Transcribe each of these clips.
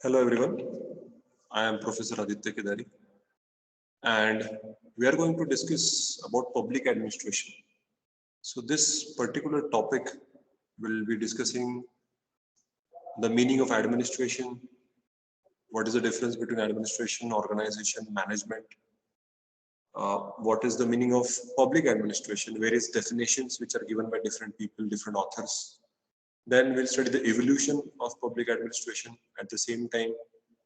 Hello everyone, I am Professor Aditya Kedari and we are going to discuss about public administration. So this particular topic will be discussing the meaning of administration, what is the difference between administration, organization, management, what is the meaning of public administration, various definitions which are given by different people, different authors. Then we'll study the evolution of public administration. At the same time,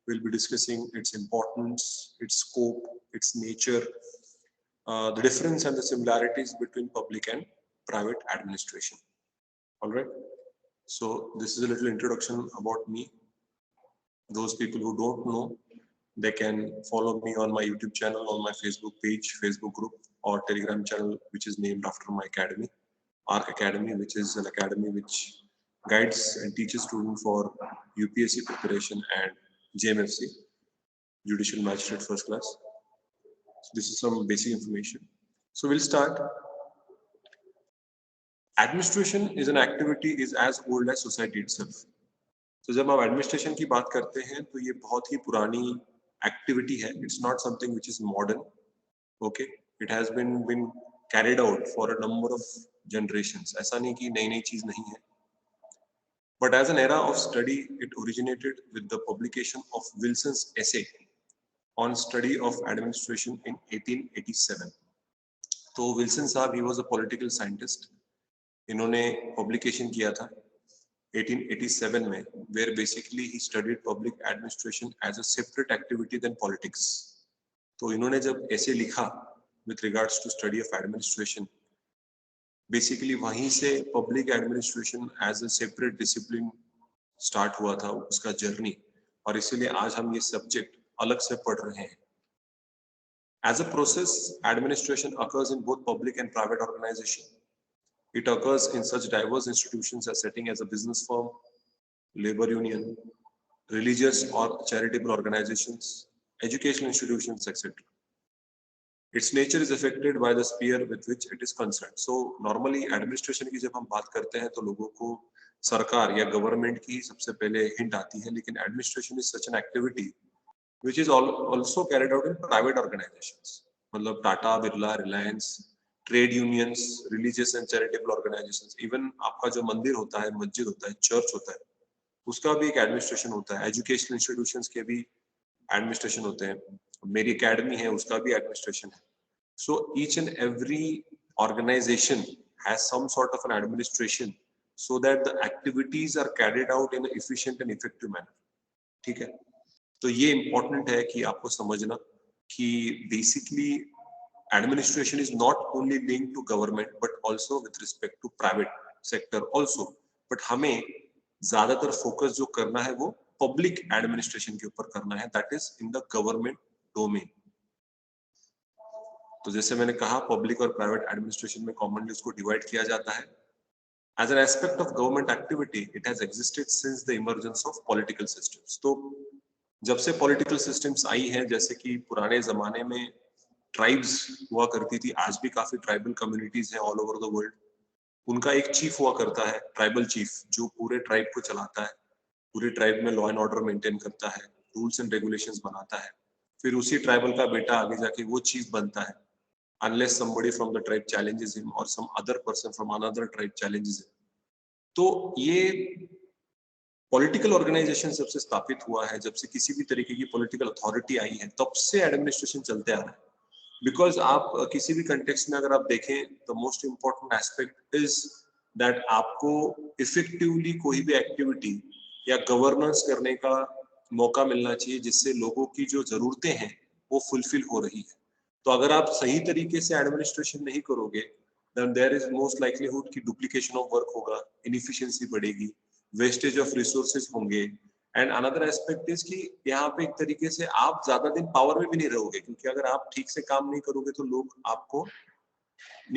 we'll be discussing its importance, its scope, its nature, the difference and the similarities between public and private administration. All right. So this is a little introduction about me. Those people who don't know, they can follow me on my YouTube channel, on my Facebook page, Facebook group, or Telegram channel, which is named after my academy, ARC Academy, which is an academy which guides and teaches students for UPSC preparation and JMFC, Judicial Magistrate First Class. So this is some basic information. So we'll start. Administration is an activity is as old as society itself. तो जब हम administration की बात करते हैं तो ये बहुत ही पुरानी एक्टिविटी है. It's not something which is modern. Okay, it has been carried out for a number of generations. ऐसा नहीं कि नई नई चीज नहीं है. But as an era of study, it originated with the publication of Wilson's essay on study of administration in 1887. तो Wilson साहब, he was a political scientist. इन्होंने publication किया था 1887 में, where basically he studied public administration as a separate activity than politics. तो इन्होंने जब ऐसे लिखा with regards to study of administration, basically वहीं से public administration as a separate discipline start हुआ था उसका जर्नी, और इसीलिए आज हम ये सब्जेक्ट अलग से पढ़ रहे हैं. As a process, administration occurs in both public and private organisation. It occurs in such diverse institutions as setting as a business firm, labour union, religious और charitable organisations, educational institutions etcetera. Its nature is affected by the sphere with which it is concerned. So normally administration की जब हम बात करते हैं तो लोगों को सरकार या गवर्नमेंट की सबसे पहले हिंट आती है, लेकिन administration is such an activity which is also carried out in private organizations. मतलब Tata, Birla, Reliance, trade unions, religious and charitable organisations. Even आपका जो मंदिर होता है, मस्जिद होता है, चर्च होता है, उसका भी एक एडमिनिस्ट्रेशन होता है. एजुकेशनल इंस्टीट्यूशंस के भी एडमिनिस्ट्रेशन होते हैं. मेरी एकेडमी है, उसका भी एडमिनिस्ट्रेशन है. So each and every organization has some sort of an administration so that the activities are carried out in an efficient and effective manner. ठीक है, तो ये important है कि आपको समझना कि basically administration is not only linked to government but also with respect to private sector also. But हमें ज़्यादातर focus जो करना है वो public administration के ऊपर करना है, that is in the government domain. तो जैसे मैंने कहा, पब्लिक और प्राइवेट एडमिनिस्ट्रेशन में कॉमनली उसको डिवाइड किया जाता है. As an aspect of government activity, it has existed since the emergence of political systems. तो जब से पॉलिटिकल सिस्टम्स आई हैं, जैसे कि पुराने जमाने में ट्राइब्स हुआ करती थी, आज भी काफी ट्राइबल कम्युनिटीज हैं ऑल ओवर द वर्ल्ड. उनका एक चीफ हुआ करता है, ट्राइबल चीफ, जो पूरे ट्राइब को चलाता है, पूरे ट्राइब में लॉ एंड ऑर्डर मेंटेन करता है, रूल्स एंड रेगुलेशंस बनाता है. फिर उसी ट्राइबल का बेटा आगे जाके वो चीफ बनता है, unless somebody from the tribe challenges him or some other person from another tribe challenges him. तो ये पॉलिटिकल ऑर्गेनाइजेशन सबसे स्थापित हुआ है, जब से किसी भी तरीके की पॉलिटिकल अथॉरिटी आई है तब से एडमिनिस्ट्रेशन चलते आ रहा है. बिकॉज आप किसी भी कंटेक्स्ट में अगर आप देखें, the most important aspect is that आपको इफेक्टिवली कोई भी एक्टिविटी या गवर्नेंस करने का मौका मिलना चाहिए जिससे लोगों की जो जरूरतें हैं वो फुलफिल हो रही है. तो अगर आप सही तरीके से एडमिनिस्ट्रेशन नहीं करोगे, then there is most likelihood कि डुप्लीकेशन ऑफ वर्क होगा, इनएफिशिएंसी बढ़ेगी, वेस्टेज ऑफ रिसोर्सेज होंगे. एंड अनदर एस्पेक्ट इज कि यहाँ पे एक तरीके से आप ज्यादा दिन पावर में भी नहीं रहोगे, क्योंकि अगर आप ठीक से काम नहीं करोगे तो लोग आपको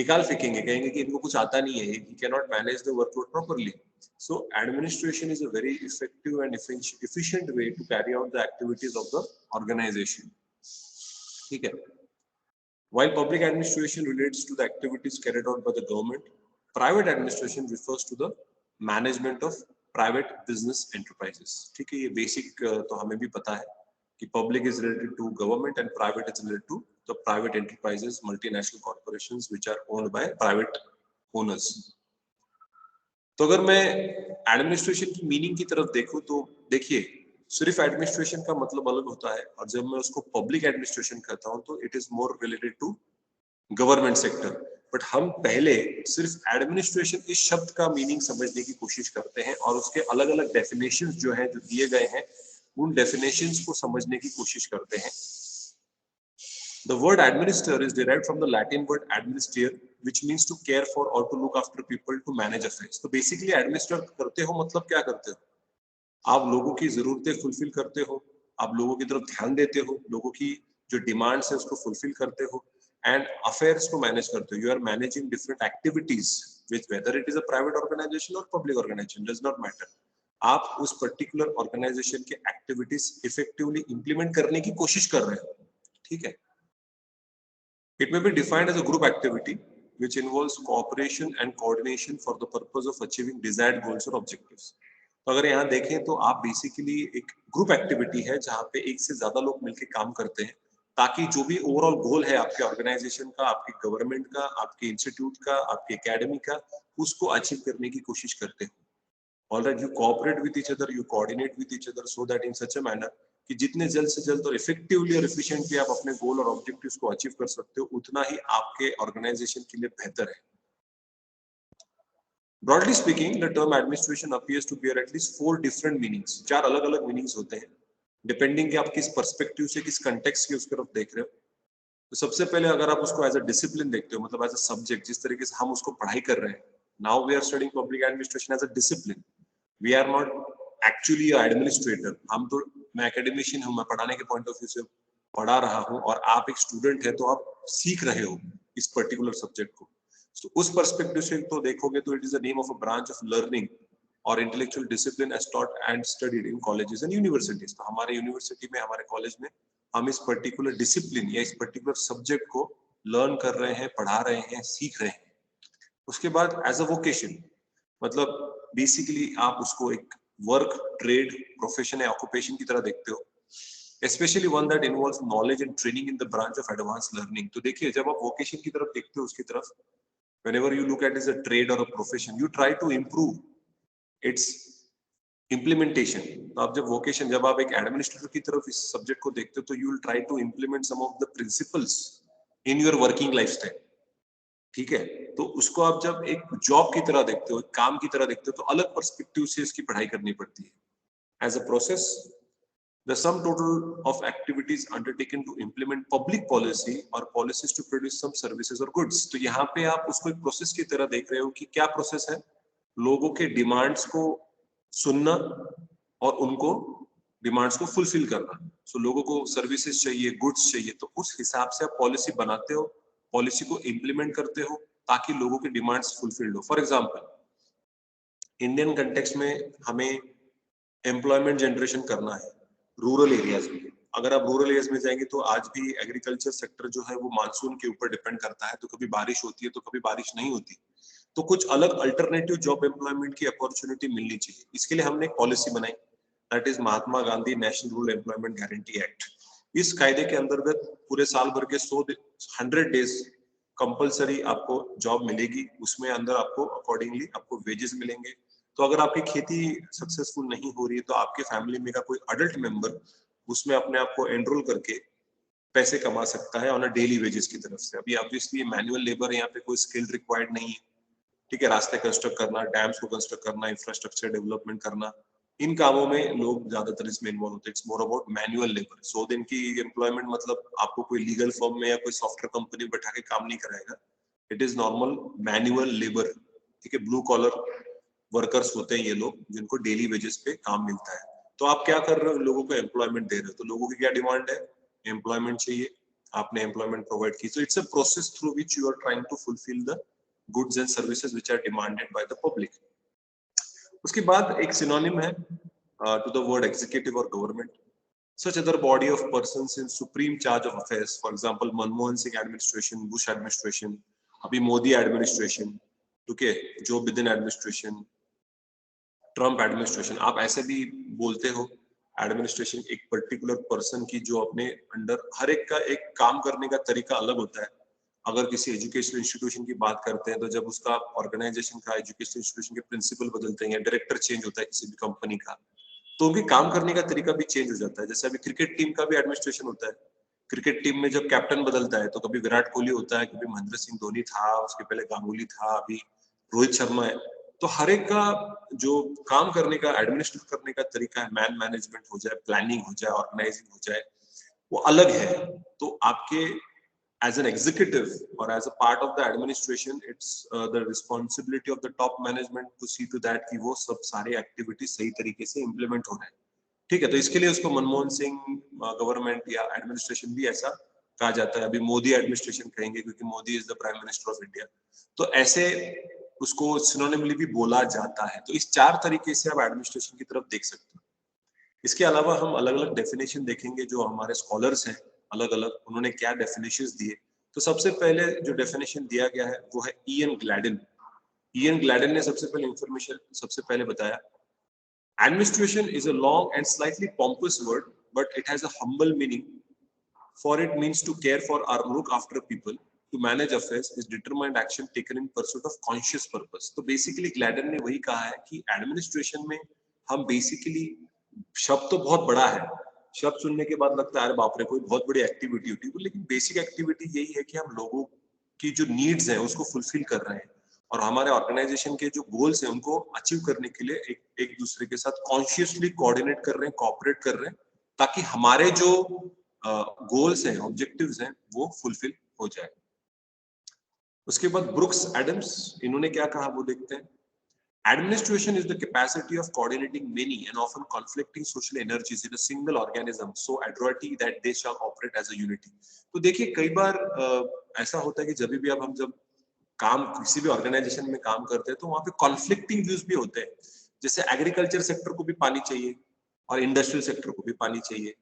निकाल फेंकेंगे, कहेंगे कि इनको कुछ आता नहीं है, he cannot manage the workload properly. So administration is a very effective and efficient way to carry out the activities of the organization. ठीक है. While public administration relates to the activities carried out by the government, private administration refers to the management of private business enterprises. ठीक है, ये basic तो हमें भी पता है कि public is related to government and private is related to the private enterprises, multinational corporations which are owned by private owners. तो अगर मैं एडमिनिस्ट्रेशन की मीनिंग की तरफ देखूं तो देखिए, सिर्फ एडमिनिस्ट्रेशन का मतलब अलग होता है, और जब मैं उसको पब्लिक एडमिनिस्ट्रेशन कहता हूं तो it is more related to government sector. But हम पहले सिर्फ एडमिनिस्ट्रेशन इस शब्द का मीनिंग समझने की कोशिश करते हैं और उसके अलग अलग डेफिनेशंस जो हैं, जो दिए गए हैं, उन डेफिनेशंस को समझने की कोशिश करते हैं। The word administer is derived from the Latin word administere, which means to care for or to look after people, to manage affairs. तो basically administer करते हो मतलब क्या करते हो? आप लोगों की जरूरतें फुलफिल करते हो, आप लोगों की तरफ ध्यान देते हो, लोगों की जो डिमांड्स है उसको फुलफिल करते हो, एंड अफेयर्स को मैनेज करते हो। You are managing different activities which whether it is a private organisation और public organisation, does not matter. आप उस पर्टिकुलर ऑर्गेनाइजेशन के एक्टिविटीज इफेक्टिवली इंप्लीमेंट करने की कोशिश कर रहे हो। ठीक है, it may be defined as a group activity which involves cooperation and coordination for the purpose of achieving desired goals or objectives. तो अगर यहाँ देखें तो आप बेसिकली एक ग्रुप एक्टिविटी है जहाँ पे एक से ज्यादा लोग मिलकर काम करते हैं ताकि जो भी ओवरऑल गोल है आपके ऑर्गेनाइजेशन का, आपके गवर्नमेंट का, आपके इंस्टीट्यूट का, आपके एकेडमी का, उसको अचीव करने की कोशिश करते हैं। Alright, you cooperate with each other, you coordinate with each other so that in such a manner कि जितने जल्द से जल्द और इफेक्टिवली और एफिशिएंटली आप अपने गोल और ऑब्जेक्टिव्स को अचीव कर सकते हो, उतना ही आपके ऑर्गेनाइजेशन के लिए बेहतर है। Broadly speaking, the term administration appears to bear at least 4 different meanings. 4 अलग-अलग मीनिंग्स होते हैं, डिपेंडिंग कि आप किस पर्सपेक्टिव से, किस कंटेक्स्ट की उस तरफ देख रहे हो। तो सबसे पहले अगर आप उसको एज अ डिसिप्लिन देखते हो, मतलब एज अ सब्जेक्ट, जिस तरीके से हम उसको पढ़ाई कर रहे हैं, now we are studying public administration as a discipline, we are not actually administrator. हम तो, मैं एकेडमिशियन हूँ, मैं पढ़ाने के पॉइंट ऑफ व्यू से पढ़ा रहा हूँ, और आप एक स्टूडेंट है तो आप सीख रहे हो इस पर्टिकुलर सब्जेक्ट को। तो उस पर्सपेक्टिव से तो देखोगे तो it is the name of a branch of learning और intellectual discipline as taught and studied in colleges and universities. तो हमारे यूनिवर्सिटी में, हमारे कॉलेज में हम इस पर्टिकुलर डिसिप्लिन या इस पर्टिकुलर सब्जेक्ट को लर्न कर रहे हैं, पढ़ा रहे हैं, सीख रहे हैं। उसके बाद एज अ वोकेशन, मतलब बेसिकली आप उसको एक वर्क, ट्रेड, प्रोफेशन या ऑक्यूपेशन की तरह देखते हो, especially one that involves knowledge and training in the branch of advanced learning. तो देखिए, जब आप वोकेशन की तरफ देखते हो, उसकी तरफ, whenever you look at as a trade or a profession, you try to improve its implementation. तो आप जब वोकेशन, जब आप एक एडमिनिस्ट्रेटर की तरफ इस सब्जेक्ट को देखते हो, तो you will try to implement some of the principles in your working lifestyle. ठीक है, तो उसको आप जब एक जॉब की तरह देखते हो, एक काम की तरह देखते हो, तो अलग पर्सपेक्टिव से इसकी पढ़ाई करनी पड़ती है। As a process, the sum total of activities undertaken to implement public policy or policies to produce some services or goods. तो यहाँ पे आप उसको एक प्रोसेस की तरह देख रहे हो कि क्या प्रोसेस है, लोगों के डिमांड्स को सुनना और उनको डिमांड्स को फुलफिल करना। सो लोगों को सर्विसेज चाहिए, गुड्स चाहिए, तो उस हिसाब से आप पॉलिसी बनाते हो, पॉलिसी को इम्प्लीमेंट करते हो ताकि लोगों की डिमांड्स फुलफिल्ड हो। फॉर एग्जांपल, इंडियन कंटेक्स्ट में हमें एम्प्लॉयमेंट जनरेशन करना है रूरल एरियाज में। अगर आप रूरल एरियाज में जाएंगे तो आज भी एग्रीकल्चर सेक्टर जो है वो मानसून के ऊपर डिपेंड करता है, तो कभी बारिश होती है तो कभी बारिश नहीं होती। तो कुछ अलग अल्टरनेटिव जॉब एम्प्लॉयमेंट की अपॉर्चुनिटी मिलनी चाहिए। इसके लिए हमने एक पॉलिसी बनाई, that is Mahatma Gandhi national rural employment guarantee act. इस कायदे के अंतर्गत पूरे साल भर के 100 डेज कंपलसरी आपको जॉब मिलेगी, उसमें अंदर आपको अकॉर्डिंगली आपको वेजेस मिलेंगे। तो अगर आपकी खेती सक्सेसफुल नहीं हो रही है तो आपके फैमिली में का कोई अडल्ट मेंबर उसमें अपने आप को एनरोल करके पैसे कमा सकता है ऑन अ डेली वेजेस की तरफ से। अभी ऑब्वियसली मैनुअल लेबर यहाँ पे कोई स्किल रिक्वायर्ड नहीं है। ठीक है, रास्ते कंस्ट्रक्ट करना, डैम्स को कंस्ट्रक्ट करना, इंफ्रास्ट्रक्चर डेवलपमेंट करना, इन कामों में लोग ज्यादातर इसमें इन्वॉल्व होते हैं। It's more about manual labour. 100 दिन की एम्प्लॉयमेंट मतलब आपको कोई लीगल फर्म में या कोई सॉफ्टवेयर कंपनी में बैठा के काम नहीं कराएगा। It is normal manual labour. ठीक है, ब्लू कॉलर वर्कर्स होते हैं ये लोग, जिनको डेली वेजेस पे काम मिलता है। तो आप क्या कर रहे हो, लोगों को एम्प्लॉयमेंट दे रहे हो। तो लोगों की क्या डिमांड है, एम्प्लॉयमेंट चाहिए, आपने एम्प्लॉयमेंट प्रोवाइड की। So it's a process through which you are trying to fulfil the goods and services which are demanded by the public. उसके बाद एक सिनोनिम है to the word executive or government, such other body of persons in supreme charge of affairs. For example, Manmohan Singh administration, Bush administration, अभी Modi administration, okay, Joe Biden administration, Trump administration, आप ऐसे भी बोलते हो। Administration एक particular person की जो अपने अंडर, हर एक का एक काम करने का तरीका अलग होता है। अगर किसी एजुकेशन इंस्टीट्यूशन की बात करते हैं तो जब उसका ऑर्गेनाइजेशन का, एजुकेशन इंस्टीट्यूशन के प्रिंसिपल बदलते हैं या डायरेक्टर चेंज होता है किसी भी कंपनी का, तो उनके काम करने का तरीका भी चेंज हो जाता है। जैसे अभी क्रिकेट टीम का भी एडमिनिस्ट्रेशन होता है। क्रिकेट टीम में जब कैप्टन बदलता है तो कभी विराट कोहली होता है, कभी महेंद्र सिंह धोनी था, उसके पहले गांगुली था, अभी रोहित शर्मा है। तो हर एक का जो काम करने का, एडमिनिस्ट्रेट करने का तरीका है, मैन मैनेजमेंट हो जाए, प्लानिंग हो जाए, ऑर्गेनाइजिंग हो जाए, वो अलग है। तो आपके as an executive or as a part of the administration, it's the responsibility of the top management to see to that कि वो सब सारे एक्टिविटीज सही तरीके से इम्प्लीमेंट हो रहे हैं। ठीक है, तो इसके लिए उसको मनमोहन सिंह गवर्नमेंट या एडमिनिस्ट्रेशन भी ऐसा कहा जाता है। अभी मोदी एडमिनिस्ट्रेशन कहेंगे क्योंकि Modi is the prime minister of India, तो ऐसे उसको सिनोनिमली भी बोला जाता है। तो इस 4 तरीके से आप एडमिनिस्ट्रेशन की तरफ देख सकते हो। इसके अलावा हम अलग अलग डेफिनेशन देखेंगे जो हमारे स्कॉलर्स हैं, अलग अलग उन्होंने क्या डेफिनेशंस दिए। तो सबसे पहले जो डेफिनेशन दिया गया है वो है इयन ग्लैडन। इयन ग्लैडन ने सबसे पहले इंफॉर्मेशन सबसे पहले बताया, administration is a long and slightly pompous word, but it has a humble meaning. For it means to care for or look after people, to manage affairs is determined action taken in pursuit of conscious purpose. तो basically ग्लैडन ने वही कहा है कि administration में हम basically, शब्द तो बहुत बड़ा है, शब्द सुनने के बाद लगता है अरे बाप रे कोई बहुत बड़ी एक्टिविटी होती है, लेकिन बेसिक एक्टिविटी यही है कि हम लोगों की जो नीड्स हैं उसको फुलफिल कर रहे हैं और हमारे ऑर्गेनाइजेशन के जो गोल्स हैं उनको अचीव करने के लिए एक दूसरे के साथ कॉन्शियसली कोऑर्डिनेट कर रहे हैं, कोऑपरेट कर रहे हैं, ताकि हमारे जो गोल्स हैं, ऑब्जेक्टिव्स हैं, वो फुलफिल हो जाए। उसके बाद ब्रुक्स एडम्स, इन्होंने क्या कहा वो देखते हैं। Administration is the capacity of coordinating many and often conflicting social energies in a single organism so adroitly that they shall operate as a unity. तो देखिए कई बार ऐसा होता है कि जब भी अब हम जब काम किसी भी ऑर्गेनाइजेशन में काम करते हैं तो वहां पे कॉन्फ्लिक्टिंग व्यूज भी होते हैं। जैसे एग्रीकल्चर सेक्टर को भी पानी चाहिए और इंडस्ट्रियल सेक्टर को भी पानी चाहिए।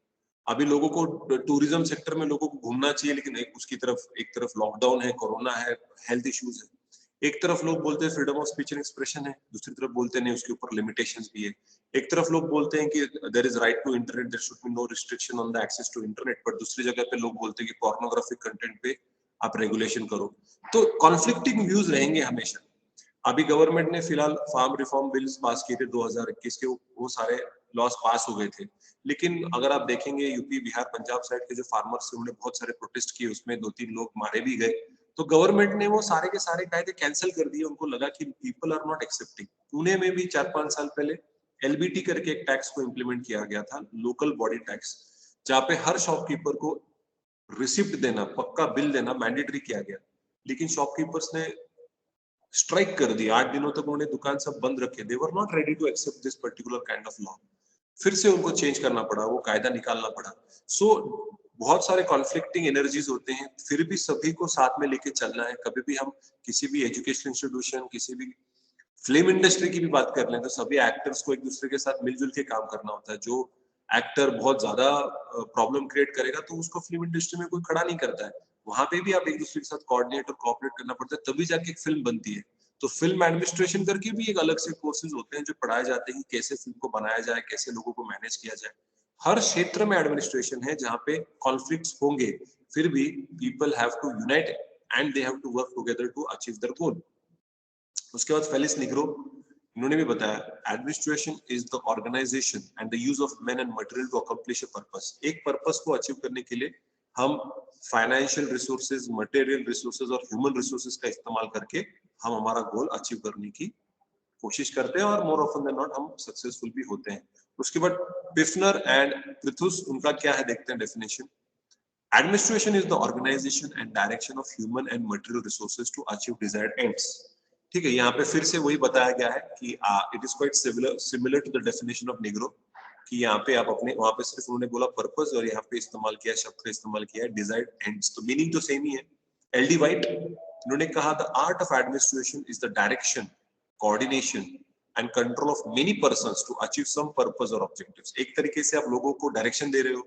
अभी लोगों को टूरिज्म सेक्टर में लोगों को घूमना चाहिए, लेकिन एक तरफ लॉकडाउन है, कोरोना है, हेल्थ इश्यूज है। एक तरफ लोग बोलते हैं freedom of speech and expression है, दूसरी तरफ बोलते नहीं, उसके ऊपर लिमिटेशंस भी है। एक तरफ लोग बोलते हैं कि there is right to internet, there should be no restriction on the access to internet, पर दूसरी जगह पे लोग बोलते हैं कि पोर्नोग्राफिक कंटेंट पे आप रेगुलेशन करो। तो कॉन्फ्लिक्टिंग व्यूज रहेंगे हमेशा। अभी गवर्नमेंट ने फिलहाल फार्म रिफॉर्म बिल्स पास किए थे 2021 के, वो सारे लॉस पास हो गए थे। लेकिन अगर आप देखेंगे यूपी, बिहार, पंजाब साइड के जो फार्मर्स थे उन्होंने बहुत सारे प्रोटेस्ट किए, उसमें 2-3 लोग मारे भी गए। तो गवर्नमेंट ने वो सारे के सारे कायदे कैंसिल कर दिए, उनको लगा कि people are not accepting. Pune में भी 4-5 साल पहले एलबीटी करके एक टैक्स को इम्प्लीमेंट किया गया था, लोकल बॉडी टैक्स, जहाँ पे हर शॉपकीपर को रिसिप्ट देना, पक्का बिल देना मैंडेटरी किया गया। लेकिन शॉपकीपर्स ने स्ट्राइक कर दिया, 8 दिनों तक उन्होंने दुकान सब बंद रखे। They were not ready to accept this particular kind of law. फिर से उनको चेंज करना पड़ा, वो कायदा निकालना पड़ा। सो बहुत सारे कॉन्फ्लिक्टिंग एनर्जीज होते हैं, फिर भी सभी को साथ में लेके चलना है। कभी भी हम किसी भी एजुकेशन इंस्टीट्यूशन, किसी भी फिल्म इंडस्ट्री की भी बात कर लें तो सभी एक्टर्स को एक दूसरे के साथ मिलजुल के काम करना होता है। जो एक्टर बहुत ज्यादा प्रॉब्लम क्रिएट करेगा तो उसको फिल्म इंडस्ट्री में कोई खड़ा नहीं करता है। वहां पे भी आप एक दूसरे के साथ कोऑर्डिनेट और कोऑपरेट करना पड़ता है, तभी जाके एक फिल्म बनती है। तो फिल्म एडमिनिस्ट्रेशन करके भी एक अलग से कोर्सेज होते हैं जो पढ़ाए जाते हैं कि कैसे फिल्म को बनाया जाए, कैसे लोगों को मैनेज किया जाए। हर क्षेत्र में एडमिनिस्ट्रेशन है जहाँ पे कॉन्फ्लिक्ट्स होंगे, फिर भी people have to unite and they have to work together to achieve their goal. उसके बाद फेलिस निग्रो, इन्होंने भी बताया, administration is the organisation and the use of man and material to accomplish a purpose. एक purpose को achieve करने के लिए हम फाइनेंशियल रिसोर्सेज, मटेरियल रिसोर्सेज और ह्यूमन रिसोर्सेज का इस्तेमाल करके हम हमारा गोल अचीव करने की कोशिश करते हैं और मोर ऑफन देन नॉट हम सक्सेसफुल भी होते हैं। उसके बाद पिफनर एंड पृथुस, उनका क्या है देखते हैं definition. Administration is the organisation and direction of human and material resources to achieve desired ends. ठीक है, यहाँ पे फिर से वही बताया गया है कि it is quite similar to the definition of Nigro, कि यहाँ पे आप अपने, वहां पे सिर्फ उन्होंने बोला पर्पस और यहाँ पे इस्तेमाल किया, शब्द का इस्तेमाल किया है डिजायर्ड एंड्स, तो मीनिंग तो सेम ही है। एलडी वाइट, उन्होंने कहा the art of administration is the direction, coordination and control of many persons to achieve some purpose और ऑब्जेक्टिव्स। एक तरीके से आप लोगों को डायरेक्शन दे रहे हो,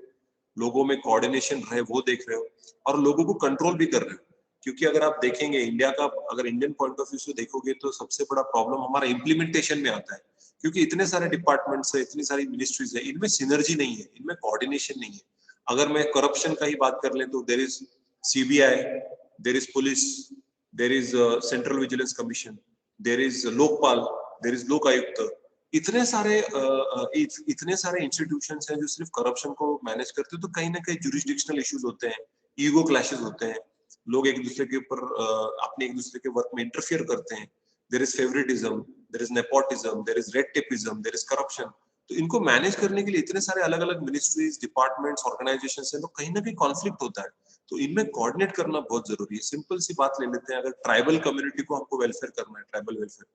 लोगों में कोऑर्डिनेशन रहे वो देख रहे हो, और लोगों को कंट्रोल भी कर रहे हो। क्योंकि अगर आप देखेंगे इंडिया का, अगर इंडियन पॉइंट ऑफ व्यू से देखोगे तो सबसे बड़ा प्रॉब्लम हमारा इम्प्लीमेंटेशन में आता है क्योंकि इतने सारे डिपार्टमेंट्स है, इतनी सारी मिनिस्ट्रीज है, इनमें सिनर्जी नहीं है, इनमें कोऑर्डिनेशन नहीं है। अगर मैं करप्शन का ही बात कर लें तो there is CBI, there is police, there is central vigilance commission, there is Lokpal, there is Lokayukta. इतने सारे इंस्टीट्यूशंस हैं जो सिर्फ करप्शन को मैनेज करते हैं। तो कहीं ना कहीं जुरिस्डिक्शनल इश्यूज होते हैं, ईगो क्लैशेस होते हैं, लोग एक दूसरे के ऊपर अपने एक दूसरे के वर्क में इंटरफियर करते हैं। There is favouritism, there is nepotism, there is red tapism, there is corruption. तो इनको मैनेज करने के लिए इतने सारे अलग अलग मिनिस्ट्रीज, डिपार्टमेंट्स, ऑर्गेनाइजेशन है, तो कहीं ना कहीं कॉन्फ्लिक्ट होता है। तो इनमें कोऑर्डिनेट करना बहुत जरूरी है। सिंपल सी बात ले लेते हैं, अगर ट्राइबल कम्युनिटी को हमको वेलफेयर करना है, ट्राइबल वेलफेयर,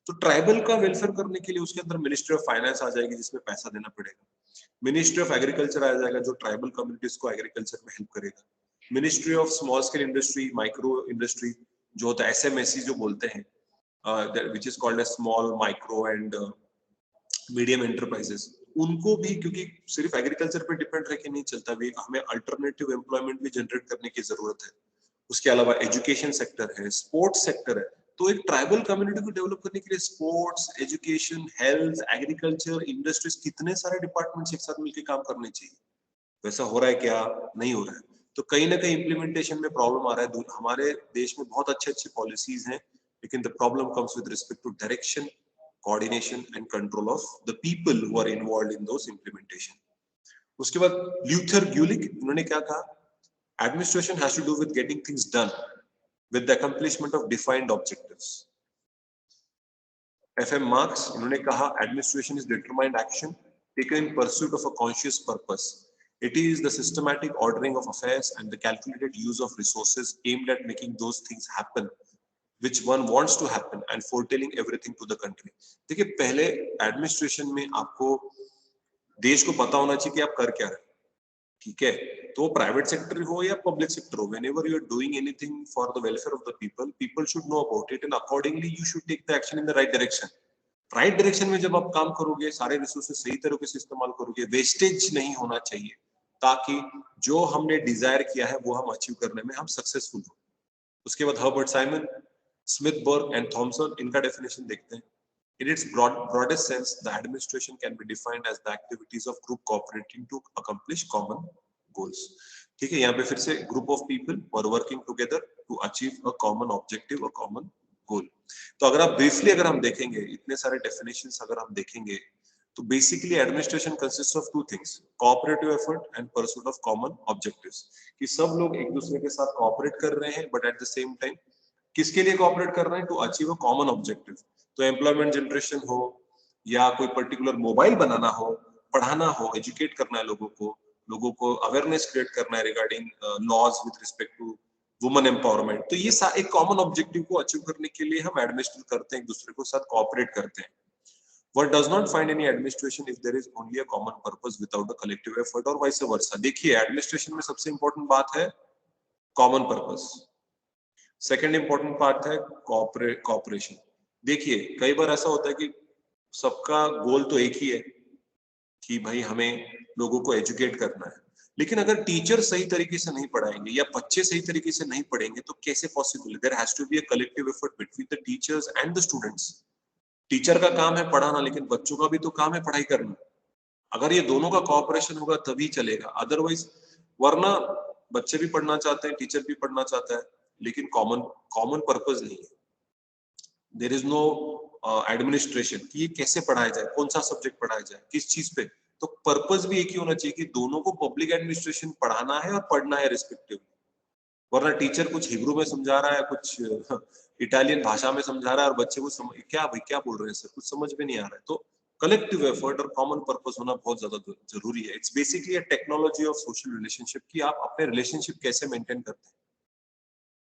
तो ट्राइबल का वेलफेयर करने के लिए उसके अंदर मिनिस्ट्री ऑफ फाइनेंस आ जाएगी, जिसमें पैसा देना पड़ेगा। मिनिस्ट्री ऑफ एग्रीकल्चर आ जाएगा, जो ट्राइबल कम्युनिटीज को एग्रीकल्चर में हेल्प करेगा। Ministry of small scale industry, micro industry जो होता है, एसएमएसई जो बोलते हैं, which is called as small, micro and medium enterprises, उनको भी, क्योंकि सिर्फ एग्रीकल्चर पे डिपेंड रह के नहीं चलता, भी हमें अल्टरनेटिव एम्प्लॉयमेंट भी जनरेट करने की जरूरत है। उसके अलावा एजुकेशन सेक्टर है, स्पोर्ट्स सेक्टर है। तो एक ट्राइबल कम्युनिटी को डेवलप करने के लिए sports, education, health, agriculture, industries, कितने सारे डिपार्टमेंट्स एक साथ मिलकर काम करने चाहिए। वैसा हो रहा है क्या? नहीं हो रहा है। तो कहीं ना कहीं इम्प्लीमेंटेशन में प्रॉब्लम आ रहा है। हमारे देश में बहुत अच्छी अच्छी पॉलिसीज हैं, लेकिन the problem comes with respect to direction, coordination and control of the people who are involved in those implementation. उसके बाद ल्यूथर ग्यूलिक, इन्होंने क्या कहा? Administration has to do with getting things done with the accomplishment of defined objectives. FM Marx, इन्होंने कहा administration is determined action taken in pursuit of a conscious purpose. It is the systematic ordering of affairs and the calculated use of resources aimed at making those things happen which one wants to happen and foretelling everything to the country. देखिए, पहले administration में आपको देश को पता होना चाहिए कि आप कर क्या रहे हैं, ठीक है? तो प्राइवेट सेक्टर हो या पब्लिक सेक्टर हो, whenever you are doing anything for the welfare of the people, people should know about it and accordingly you should take the action in the right direction. Right direction में जब आप काम करोगे, सारे resources सही तरीके से इस्तेमाल करोगे, वेस्टेज नहीं होना चाहिए, ताकि जो हमने डिजायर किया है वो हम अचीव करने में हम सक्सेसफुल हो। उसके बाद Herbert Simon, Smithburg and Thompson, इनका डेफिनेशन देखते हैं। In its broadest sense, the administration can be defined as the activities of group cooperating to accomplish common goals. ठीक है, यहाँ पे फिर से group of people who are working together to achieve a common objective, a common goal. तो अगर आप briefly अगर हम देखेंगे, इतने सारे definitions अगर हम देखेंगे, तो basically administration consists of two things: cooperative effort and pursuit of common objectives. कि सब लोग एक दूसरे के साथ cooperate कर रहे हैं, but at the same time किसके लिए कोऑपरेट कर रहे हैं? To achieve a common objective. तो एम्प्लॉयमेंट जनरेशन हो, या कोई पर्टिकुलर मोबाइल बनाना हो, पढ़ाना हो, एजुकेट करना है लोगों को अवेयरनेस क्रिएट करना है regarding laws with respect to women empowerment. तो ये एक कॉमन ऑब्जेक्टिव को अचीव करने के लिए हम एडमिनिस्ट्रेट करते हैं, एक दूसरे को साथ कोऑपरेट करते हैं। One does not find any administration if there is only a common purpose without a collective effort or vice versa. देखिए, एडमिनिस्ट्रेशन में सबसे इंपॉर्टेंट बात है common purpose. Second important part है कॉपरेशन। देखिए, कई बार ऐसा होता है कि सबका गोल तो एक ही है कि भाई हमें लोगों को एजुकेट करना है, लेकिन अगर टीचर सही तरीके से नहीं पढ़ाएंगे या बच्चे सही तरीके से नहीं पढ़ेंगे तो कैसे पॉसिबल है? There has to be a collective effort between the teachers and the students. Teacher का काम है पढ़ाना, लेकिन बच्चों का भी तो काम है पढ़ाई करना। अगर ये दोनों का कोऑपरेशन होगा तभी चलेगा, अदरवाइज वरना बच्चे भी पढ़ना चाहते हैं, टीचर भी पढ़ना चाहता है, लेकिन कॉमन पर्पस नहीं है। देयर इज नो एडमिनिस्ट्रेशन कि ये कैसे पढ़ाया जाए, कौन सा सब्जेक्ट पढ़ाया जाए, किस चीज पे। तो पर्पस भी एक ही होना चाहिए कि दोनों को पब्लिक एडमिनिस्ट्रेशन पढ़ाना है और पढ़ना है रिस्पेक्टिवली। वरना टीचर कुछ हिब्रू में समझा रहा है, कुछ इटालियन भाषा में समझा रहा है और बच्चे को क्या भाई क्या बोल रहे हैं सर, कुछ समझ में नहीं आ रहा है। तो कलेक्टिव एफर्ट और कॉमन पर्पस होना बहुत ज्यादा जरूरी है। It's basically a technology of social relationship कि आप अपने रिलेशनशिप कैसे मेंटेन करते हैं।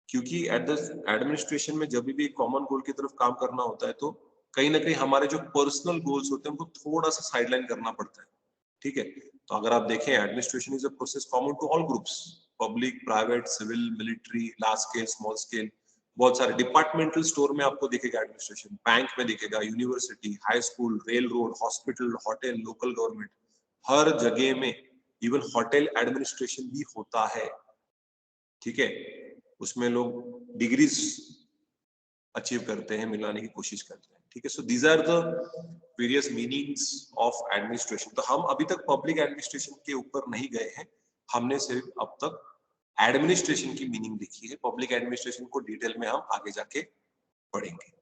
क्योंकि एट द एडमिनिस्ट्रेशन में जब भी कॉमन गोल की तरफ काम करना होता है, तो कहीं ना कहीं हमारे जो पर्सनल गोल्स होते हैं उनको थोड़ा सा साइडलाइन करना पड़ता है। ठीक है, तो अगर आप देखें, administration is a process common to all groups, public, private, civil, military, large scale, small scale. बहुत सारे डिपार्टमेंटल स्टोर में आपको दिखेगा एडमिनिस्ट्रेशन, बैंक में दिखेगा, university, high school, rail road, hospital, hotel, local government, हर जगह में। इवन होटल एडमिनिस्ट्रेशन भी होता है, ठीक है। उसमें लोग डिग्रीज अचीव करते हैं, मिलाने की कोशिश करते हैं। ठीक है, so these are the various meanings of administration. तो हम अभी तक पब्लिक एडमिनिस्ट्रेशन के ऊपर नहीं गए हैं, हमने सिर्फ अब तक एडमिनिस्ट्रेशन की मीनिंग देखी है। पब्लिक एडमिनिस्ट्रेशन को डिटेल में हम आगे जाके पढ़ेंगे।